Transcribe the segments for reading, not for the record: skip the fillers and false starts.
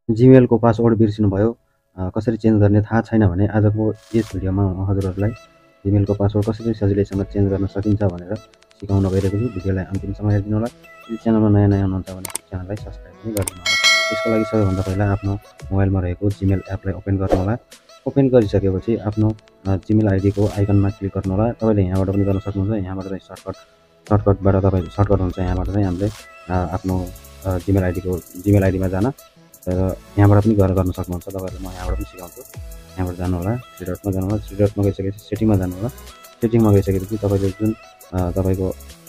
जिमेलको password बिर्सिनुभयो, कसरी change गर्ने थाहा छैन भने आजको यस भिडियोमा म हजुरहरूलाई जिमेलको पासवर्ड कसरी सजिलैसँग चेन्ज गर्न सकिन्छ भनेर सिकाउन गइरहेको छु। भिडियोलाई अन्तिमसम्म हेरिदिनु होला। यदि च्यानलमा नयाँ हुनुहुन्छ भने च्यानललाई सब्स्क्राइब पनि गरिदिनु होला। त्यसको लागि सबैभन्दा पहिला आफ्नो मोबाइलमा रहेको जिमेल एपलाई ओपन गर्नु होला। ओपन गरिसकेपछि आफ्नो जिमेल आइडीको आइकनमा क्लिक गर्नु होला। तपाईँले यहाँबाट पनि गर्न सक्नुहुन्छ। यहाँबाट चाहिँ सर्टकटबाट तपाईँ सर्टकट हुन्छ। यहाँबाट चाहिँ हामीले आफ्नो जिमेल आइडीमा जान र यहाँबाट पनि गर्न सक्नुहुन्छ। तपाईँहरूले म यहाँबाट पनि सिकाउँछु। यहाँबाट जानु होला, थ्री डटमा जानु होला। थ्री डटमा गइसकेपछि सेटिङमा जानु होला। सेटिङमा गइसकेपछि तपाईँले जुन तपाईँको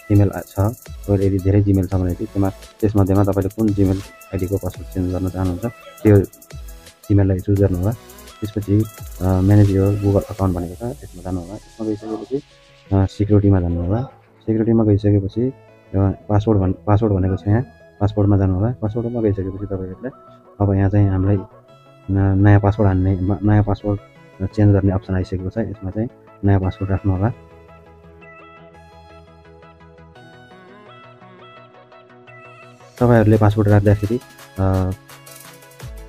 जिमेल छ, तपाईँले यदि धेरै जिमेल छ भने चाहिँ त्यसमध्येमा तपाईँले कुन जिमेल आइडीको पासवर्ड चेन्ज गर्न चाहनुहुन्छ त्यो जिमेललाई चुज गर्नु होला। त्यसपछि म्यानेज योर गुगल अकाउन्ट भनेको छ, त्यसमा जानु होला। त्यसमा गइसकेपछि सिक्युरिटीमा जानु होला। सिक्युरिटीमा गइसकेपछि पासवर्ड भनेको छ, यहाँ पासवर्डमा जानु होला। पासवर्डमा गइसकेपछि तपाईँहरूले अब यहाँ चाहिँ हामीलाई नयाँ पासवर्ड चेन्ज गर्ने अप्सन आइसकेको छ। यसमा चाहिँ नयाँ पासवर्ड राख्नु होला। तपाईँहरूले पासवर्ड राख्दाखेरि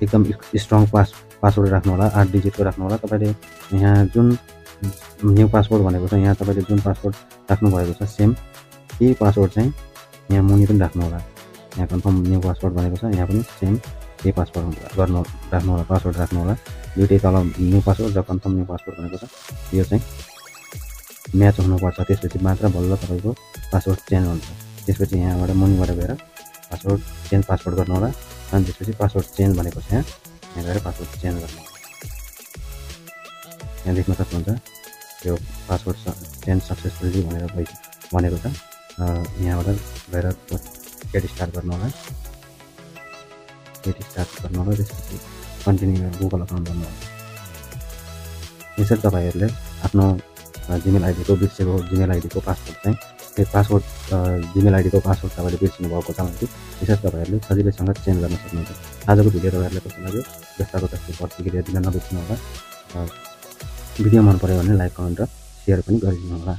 एकदम स्ट्रङ पासवर्ड राख्नु होला, 8 डिजिटको राख्नु होला। तपाईँले यहाँ जुन न्यू पासवर्ड भनेको छ, यहाँ तपाईँले जुन पासवर्ड राख्नु भएको छ सेम त्यही पासवर्ड चाहिँ यहाँ मुनि पनि राख्नु होला। यहाँ कन्फर्म न्यू पासवर्ड भनेको छ, यहाँ पनि सेम त्यही पासवर्ड राख्नु होला, पासवर्ड राख्नु होला। दुइटै तल न्यू पासवर्ड र कन्फर्म न्यू पासवर्ड भनेको छ, यो चाहिँ म्याच हुनुपर्छ। त्यसपछि मात्र बल्ल तपाईँको पासवर्ड चेन्ज हुन्छ। त्यसपछि यहाँबाट मुनिबाट गएर पासवर्ड गर्नु होला। अनि त्यसपछि पासवर्ड चेन्ज भनेको छ, यहाँ गएर पासवर्ड चेन्ज गर्नु होला। यहाँ देख्न सक्नुहुन्छ यो पासवर्ड चेन्ज सक्सेसफुल्ली भनेको छ। यहाँबाट गएर गेट स्टार्ट गर्नु होला। त्यसपछि कन्टिन्यू गुगल अकाउन्ट गर्नु होला। यसरी तपाईँहरूले आफ्नो जिमेल आइडीको बिर्सेको जिमेल आइडीको पासवर्ड चाहिँ जिमेल आइडीको पासवर्ड तपाईँले बिर्सिनु भएको छ भने त्यसरी तपाईँहरूले सजिलैसँग चेन्ज गर्न सक्नुहुन्छ। आजको भिडियो तपाईँहरूलाई कस्तो लाग्यो जस्ताको त्यस्तै प्रतिक्रिया दिन नबिर्सिनु होला। भिडियो मन पऱ्यो भने लाइक, कमेन्ट र सेयर पनि गरिदिनु होला।